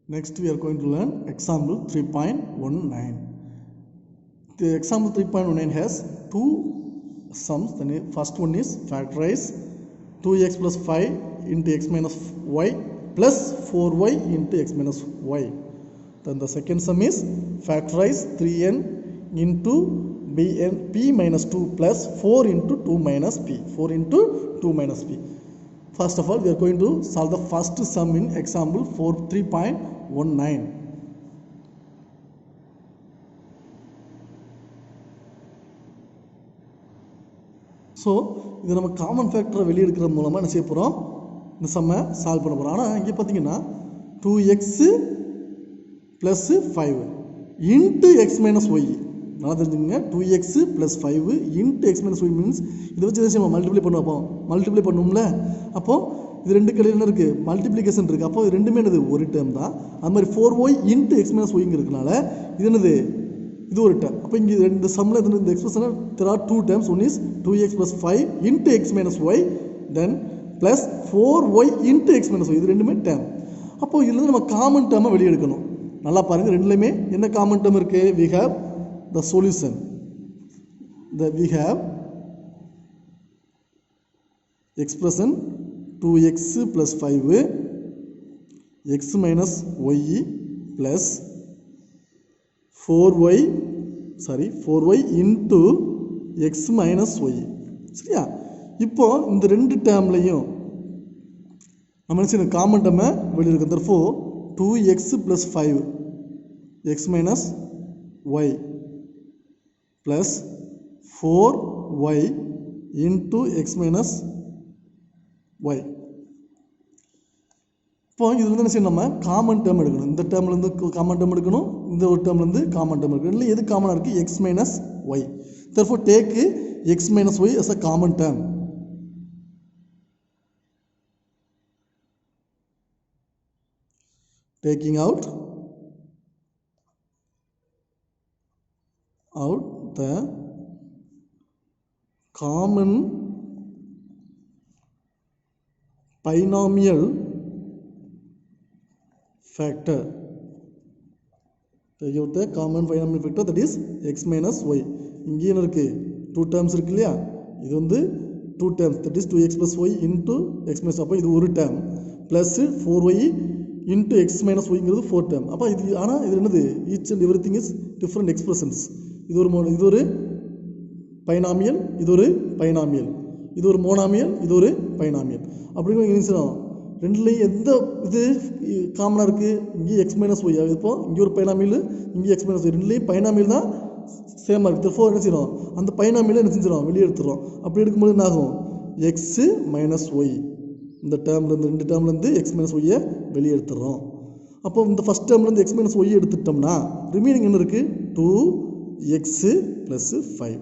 Next we are going to learn example 3.19. The example 3.19 has two sums. The first one is factorize 2x plus 5 into x minus y plus 4y into x minus y. Then the second sum is factorize 3n into p minus 2 plus 4 into 2 minus p. 4 into 2 minus p. First of all, we are going to solve the first sum in example 3.19. So இது நம்ம common ஃபேக்டரை வெளியெடுக்கிறது மூலமாக என்ன செய்ய போகிறோம், இந்த சம்மை solve பண்ண போகிறோம். ஆனால் இங்கே பார்த்தீங்கன்னா 2x plus 5 into X minus Y. நல்லா தெரிஞ்சுக்கோங்க, 2x plus 5 into X minus Y means இதை வச்சு எதாவது நம்ம மல்டிப்ளை பண்ணுவோம். மல்டிப்ளை பண்ணுவோம்ல, அப்போது இது ரெண்டு கடையில் என்ன இருக்குது, மல்டிப்ளிகேஷன் இருக்குது. அப்போ இது ரெண்டுமே என்னது, ஒரு டேர்ம் தான். அது மாதிரி 4y இன்ட்டு எக்ஸ் மைனஸ் ஒய்ங்க இருக்கனால இது என்னது, இது ஒரு டேர்ம். அப்போ இங்கே ரெண்டு சம்மில் இந்த expression there are two terms. One is 2x plus 5 into x minus y, then plus 4y into x minus y. இது ரெண்டுமே டேர்ம். அப்போ இதுல நம்ம காமன் டேர்மை வெளியே எடுக்கணும். நல்லா பாருங்க, ரெண்டுலையுமே என்ன காமன் டேர்ம் இருக்கு, we have the solution. We have expression 2x plus 5 x minus y plus 4y into x minus y. சரியா? இப்போ இந்த ரெண்டு டேர்ம்லையும் நம்ம என்ன செய்யணும், காமன் டேர்மை வெளியே எடுக்கணும். therefore 2x plus 5 x minus y plus 4y into x minus y. இப்போ இது வந்து என்ன செய்யணும், நம்ம காமன் டேர்ம் எடுக்கணும். இந்த டேர்ம்லேருந்து காமன் டேர்ம் எடுக்கணும், இந்த ஒரு டேர்ம்லேருந்து காமன் டேர்ம் எடுக்கணும். இல்லை எது காமனாக இருக்குது, X minus Y. therefore take x minus y as a common term. Taking out the common binomial factor. Take out the common binomial factor, that is x minus y. இங்கே என்ன இருக்குது, two terms இருக்கு இல்லையா, இது வந்து two terms, that is 2x plus y into x minus. அப்போ இது ஒரு term plus 4y into x minus yங்கிறது 4 டேர்ம். அப்போ இது ஆனால் இது என்னது, each and every thing is different expressions. இது ஒரு பைனாமியல், இது ஒரு பைனாமியல், இது ஒரு மோனாமியல், இது ஒரு பைனாமியல். அப்படிங்கிற ரெண்டுலேயும் எந்த இது காமனாக இருக்குது, இங்கே எக்ஸ் மைனஸ் ஒய். இப்போ இங்கே ஒரு பைனாமியல், இங்கே எக்ஸ் மைனஸ் ஒய், ரெண்டுலேயும் பைனாமியல் தான் சேமாக இருக்குது. therefore என்ன செய்யணும், அந்த பைனாமியலை என்ன செஞ்சிடும், வெளியே எடுத்துடுறோம். அப்படி எடுக்கும்போது என்ன ஆகும், எக்ஸு மைனஸ் ஒய், இந்த டேர்ம்லேருந்து ரெண்டு டேர்ம்லேருந்து எக்ஸ் மைனஸ் ஒய்யை வெளியே எடுத்துடுறோம். அப்போ இந்த ஃபஸ்ட் டேர்ம்லேருந்து எக்ஸ் மைனஸ் ஒய்யை எடுத்துட்டோம்னா ரிமைனிங் என்ன இருக்குது, 2x ப்ளஸ் 5.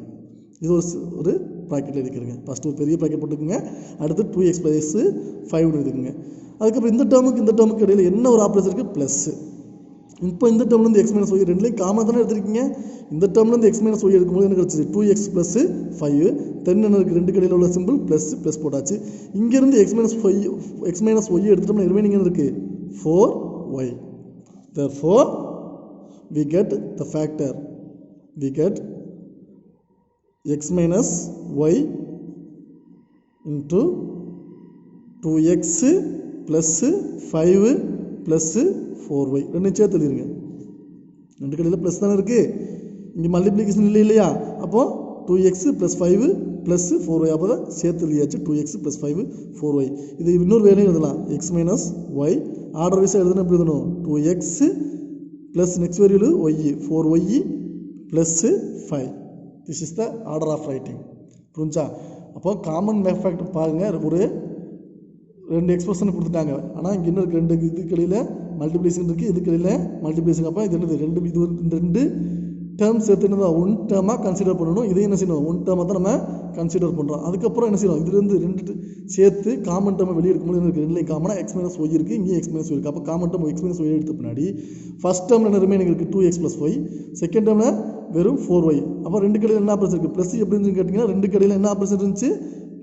இது ஒரு ப்ராக்கெட்டில் எடுக்கிறீங்க. ஃபஸ்ட்டு ஒரு பெரிய ப்ராக்கெட் போட்டுக்கோங்க, அடுத்து 2x ப்ளஸ் 5 எடுத்துக்கோங்க. அதுக்கப்புறம் இந்த டேர்முக்கு இடையில் என்ன ஒரு ஆப்ரேஷன் இருக்குது, ப்ளஸ்ஸு. இப்போ இந்த டேர்ம்லேருந்து எக்ஸ் மைனஸ் ஒய் ரெண்டுலேயும் காமனாக தானே எடுத்துருக்கீங்க. இந்த டேர்ம்லேருந்து எக்ஸ் மைனஸ் ஒய் எடுக்கும்போது என்ன கிடச்சிது, 2x ப்ளஸ் 5. தென் என்ன இருக்குது, ரெண்டு கடையில் உள்ள சிம்பிள் ப்ளஸ் போட்டாச்சு. இங்கேருந்து எக்ஸ் மைனஸ் ஒய் எடுத்துட்டோம்னா ரிமைனிங் என்ன இருக்குது, 4y. therefore we get the factor, we get x minus y into 2x plus 5 plus 4y. ரெண்டு சேர்த்து எழுதிருங்க, ரெண்டு கடையில் ப்ளஸ் தானே இருக்குது, இங்கே மல்டிப்ளிகேஷன் இல்லையா. அப்போது 2x plus 5 plus 4y. அப்போ தான் சேர்த்து எழுதியாச்சு, 2x plus 5 4y. இது இன்னொரு வேலையும் எழுதலாம், x minus y. ஆர்டர் வைஸாக எழுதுனா எப்படி எழுதணும், 2x plus next variable y 4y plus 5. This is the order of writing. புரிஞ்சா? அப்போ காமன் ஃபேக்டர் பாருங்கள், ஒரு ரெண்டு எக்ஸ்பிரஷன் கொடுத்துட்டாங்க. ஆனால் இங்கே இன்னும் ரெண்டு இதுக்கடையில் மல்டிப்ளிகேஷன் இருக்குது, இதுக்கடையில் மல்டிப்ளிகேஷன். அப்போ இது என்னது, இந்த ரெண்டு டேர்ம்ஸ் சேர்த்து என்ன ஒன் டேர்மாக கன்சிடர் பண்ணணும். இதையும் என்ன செய்யணும், ஒன் டேர்மாக தான் நம்ம கன்சிடர் பண்ணுறோம். அதுக்கப்புறம் என்ன செய்யணும், இதுலேருந்து ரெண்டு சேர்த்து காமன் டேர்மை வெளியே எடுக்கும்போது என்ன இருக்குது, ரெண்டுலேயும் காமனாக எக்ஸ் மைனஸ் ஒய் இருக்குது, இங்கே எக்ஸ் மைனஸ் ஒய் இருக்குது. அப்போ common term X minus Y எடுத்த பின்னாடி ஃபஸ்ட் டேர்மில் என்ன ரிமைனிங் இருக்குது, 2x plus y. செகண்ட் டேர்மில் வெறும் 4y. அப்போ ரெண்டு கடையில் என்ன ஆப்ரேஷன் இருக்குது, ப்ளஸ் எப்படி இருந்துச்சுன்னு கேட்டிங்கன்னா ரெண்டு கடையில் என்ன ஆப்ரேஷன் இருந்துச்சு,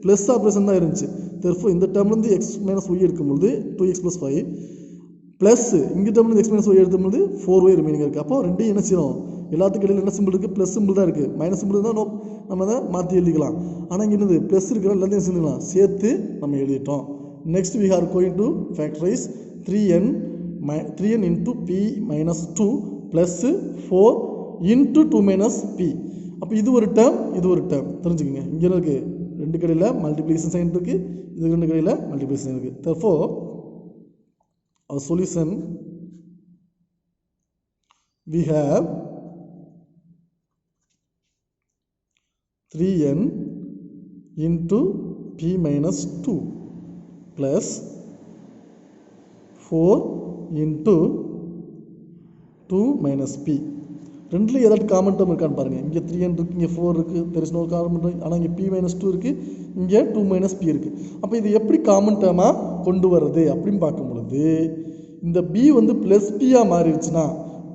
ப்ளஸ் ஆப்ரேஷன் தான் இருந்துச்சு. therefore இந்த டேர்ம்லேருந்து எக்ஸ் மைனஸ் ஒய் எடுக்கும்போது 2x plus 5 ப்ளஸ் இங்கே டேர்மில் எக்ஸ் மைனஸ் ஒய் எடுத்தும்போது 4y ரிமைனிங் இருக்குது. அப்போ ரெண்டையும் என்ன செய்யணும், எல்லாத்துக்கு இடையில் என்ன சிம்பிள் இருக்குது, ப்ளஸ் சிம்பிள் தான் இருக்குது. மைனஸ் சிம்பிள் தான் நம்ம அதை மாற்றி எழுதிக்கலாம். ஆனால் இங்கே என்னது ப்ளஸ் இருக்கிற எல்லாத்தையும் செஞ்சுக்கலாம், சேர்த்து நம்ம எழுதிட்டோம். Next we are going to factorize 3n into p minus 2 plus 4 into 2 minus p. அப்போ இது ஒரு டேர்ம், இது ஒரு டேர்ம் தெரிஞ்சுக்கங்க. இங்கே இருக்குது ரெண்டு கடையில் மல்டிப்ளிகேஷன் சைன் இருக்குது, இது ரெண்டு கடையில் மல்டிப்ளிகேஷன் சைன் இருக்குது. therefore our solution we have 3n into p minus 2 plus 4 into 2 minus p. ரெண்டுலேயும் ஏதாவது காமன் டேர்ம் இருக்கான்னு பாருங்கள். இங்கே 3n இருக்குது, இங்கே 4 இருக்குது, there is no common term. ஆனால் இங்கே p minus 2 இருக்குது, இங்கே 2 minus p இருக்குது. அப்போ இது எப்படி காமன் டேர்மாக கொண்டு வர்றது அப்படின்னு பார்க்கும் பொழுது இந்த b வந்து ப்ளஸ் பியாக மாறிடுச்சுன்னா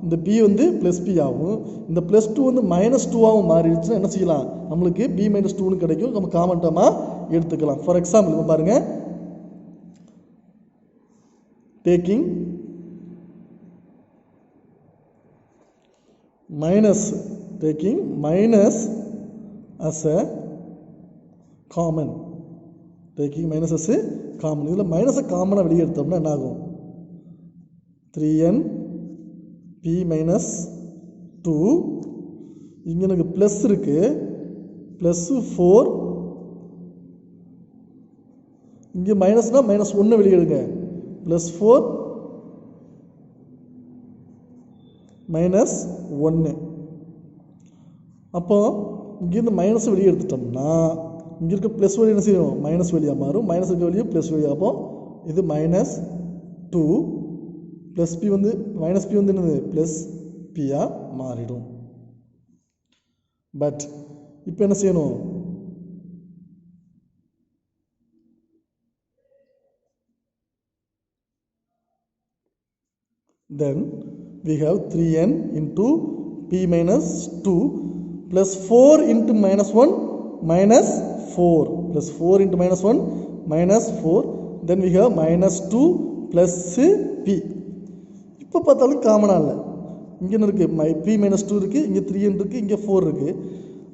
இந்த b வந்து ப்ளஸ் பி ஆகும், இந்த ப்ளஸ் 2 வந்து மைனஸ் 2ஆகவும் மாறிடுச்சுன்னா என்ன செய்யலாம், நம்மளுக்கு b மைனஸ் 2னு கிடைக்கும், நம்ம காமன் டேர்மாக எடுத்துக்கலாம். ஃபார் எக்ஸாம்பிள் இப்போ பாருங்கள், taking minus as a common, taking minus as a common. இதில் மைனஸை காமனாக வெளியே எடுத்தோம்னா என்ன ஆகும், 3n p minus 2, இங்கே எனக்கு ப்ளஸ் இருக்குது, ப்ளஸ் 4, இங்கே மைனஸ்னால் மைனஸ் 1 வெளியே எடுங்க, ப்ளஸ் 4 மைனஸ் 1. அப்போ இங்கேருந்து மைனஸ் வெளியே எடுத்துட்டோம்னா இங்கே இருக்க ப்ளஸ் வழி என்ன செய்யணும், மைனஸ் வழியாக மாறும், மைனஸ் இருக்க வழியும் ப்ளஸ் வழியாக. அப்போ இது மைனஸ் 2 ப்ளஸ் பி வந்து மைனஸ் பி வந்து என்னது ப்ளஸ் பியாக மாறிடும். பட் இப்போ என்ன செய்யணும், then we have 3n into p minus 2 plus 4 into minus 1 minus 4 plus 4 into minus 1 minus 4, then we have minus 2 plus p. இப்போ பார்த்தாலும் காமனாக இல்லை, இங்கே என்ன இருக்குது, p minus 2 இருக்குது, இங்கே 3n இருக்குது, இங்கே 4 இருக்குது.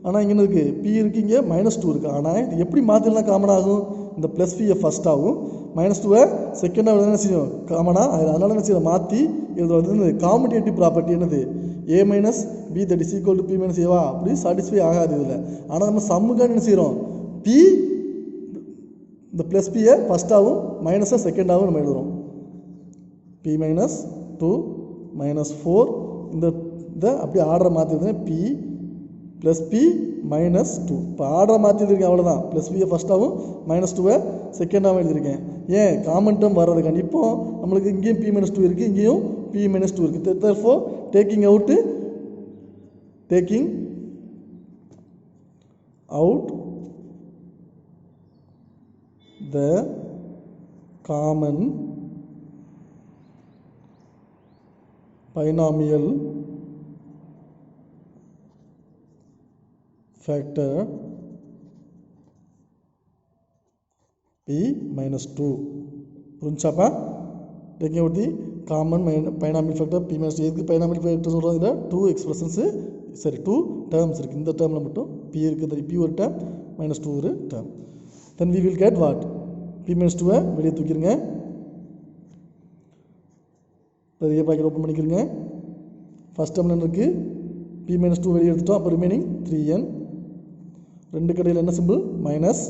ஆனால் இங்கே என்ன இருக்குது, p இருக்குது, இங்கே minus 2 இருக்குது. ஆனால் இது எப்படி மாற்றிடலாம் காமன் ஆகும், இந்த ப்ளஸ் பியை ஃபஸ்ட் ஆகும், மைனஸ் 2வை செகண்டாக என்ன செய்யும் காமனாக, அதனால் என்ன செய்யணும் மாற்றி இது வந்து காம்படேட்டிவ் ப்ராப்பர்ட்டி என்னது, a minus b that is equal to p minus ஏவா, அப்படி சாட்டிஸ்ஃபை ஆகாது இதில். ஆனால் நம்ம சம்முக்காக என்ன செய்கிறோம், p இந்த ப்ளஸ் பியை ஃபஸ்ட்டாகவும் மைனஸை செகண்டாகவும் நம்ம எழுதுகிறோம். p மைனஸ் 2 மைனஸ் 4 இந்த இதை அப்படியே ஆர்டரை மாற்றிருந்தேன், p ப்ளஸ் பி மைனஸ் 2. இப்போ ஆர்டரை மாற்றி எழுதியிருக்கேன், அவ்வளோதான். ப்ளஸ் பியை ஃபஸ்ட்டாகவும் மைனஸ் 2வை செகண்டாகவும் எழுதியிருக்கேன். ஏன் காமன் டேர்ம் வர்றதுக்காண்டி. இப்போ நம்மளுக்கு இங்கேயும் p மைனஸ் 2 இருக்குது, இங்கேயும் p மைனஸ் 2 இருக்குது. therefore taking out the common binomial factor p minus 2. புரிஞ்சாப்பா, taking out the common binomial factor p minus 2. எதுக்கு binomial factor சொல்கிறோம், இதில் 2 எக்ஸ்பிரஷன்ஸு சரி 2 டேர்ம்ஸ் இருக்குது. இந்த டேர்மில் மட்டும் p இருக்குது, p ஒரு டேர்ம் மைனஸ் 2 ஒரு term. then we will get what, p minus 2வை வெளியே தூக்கிடுங்க, பெரிய பாக்கெட் ஓப்பன் பண்ணிக்கிறங்க. ஃபஸ்ட் டேர்மில் என்ன இருக்குது, p minus 2 வெளியே எடுத்துட்டோம். அப்போ ரிமைனிங் 3n, ரெண்டு கடையில் என்ன சிம்பிள் மைனஸ்,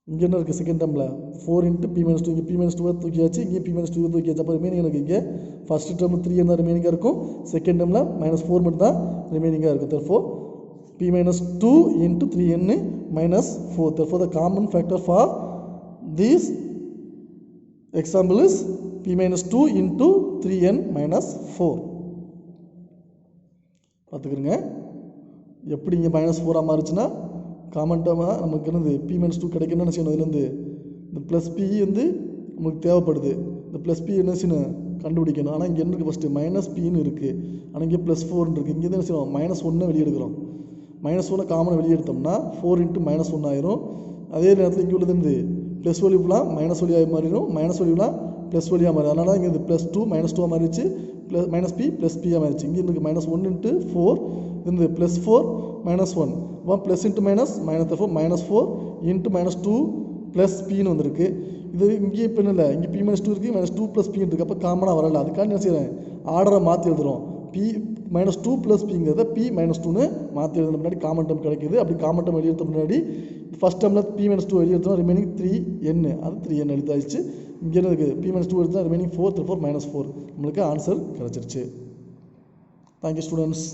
இங்கே என்ன இருக்குது செகண்ட் டேர்மில் 4 into p minus 2, இங்கே p minus 2 தூக்கியாச்சு, இங்கே p minus 2 தூக்கியாச்சு. அப்போ ரிமைனிங் எனக்கு இங்கே ஃபஸ்ட் டேர்மில் 3n தான் ரிமைனிங்காக இருக்கும், செகண்ட் டேர்மில் மைனஸ் 4 மட்டும் தான் ரிமைனிங்காக இருக்கும். therefore p minus 2 into 3n minus 4. therefore the common factor for this example is p minus 2 into 3n minus 4. பார்த்துக்கிறங்க எப்படி இங்கே மைனஸ் 4ஆக மாறிச்சுன்னா காமன் டேர்மாக நமக்கு என்னது p minus 2 கிடைக்கணும்னு என்ன செய்யணும், இதுலேருந்து இந்த ப்ளஸ் பி வந்து நமக்கு தேவைப்படுது, இந்த ப்ளஸ் பி என்ன செய்யணும் கண்டுபிடிக்கணும். ஆனால் இங்கே என்ன இருக்குது, ஃபஸ்ட்டு மைனஸ் பின்னு இருக்குது, ஆனால் இங்கே ப்ளஸ் 4 இருக்குது. இங்கே என்ன செய்யணும் மைனஸ் 1 வெளியே எடுக்கிறோம், மைனஸ் 1 காமனை வெளியே எடுத்தோம்னா 4 into மைனஸ் 1 ஆயிரும். அதே நேரத்தில் இங்கே உள்ளது இருந்து ப்ளஸ் வேல்யூலாம் மைனஸ் வேல்யூவாக மாறிடும், மைனஸ் வேல்யூலாம் ப்ளஸ் வேல்யூவாக மாறிடும். அதனால தான் இங்கே இது +2 -2 மாறிடுச்சு, மைனஸ் பி ப்ளஸ் பியாக மாறிடுச்சு. இங்கே இருக்கு -1 × 4, இது +4 -1, அப்போ plus into minus minus, -4 × -2 plus பின்னு வந்திருக்கு. இது இங்கே இப்போ என்ன இல்லை, இங்கே P - 2 இருக்குது, -2 + P இருக்குது. அப்போ காமனாக வரல, அதுக்காக என்ன செய்கிறேன், ஆர்டரை மாற்றி எழுதுகிறோம். P -2 + Pங்கிறத P - 2ன்னு மாற்றி எழுதுன முன்னாடி காமன் டேர்ம் கிடைக்குது. அப்படி காமன் டேர்ம் வெளியெடுத்த முன்னாடி ஃபஸ்ட் டேர்மில் P - 2 வெளியெடுத்தோம், ரிமைனிங் 3n, அது 3n எழுதாச்சு. இங்கே என்ன இருக்குது, P - 2 எடுத்தால் ரிமைனிங் 4 × 4 -4, நம்மளுக்கு ஆன்சர் கிடச்சிருச்சு. Thank you students.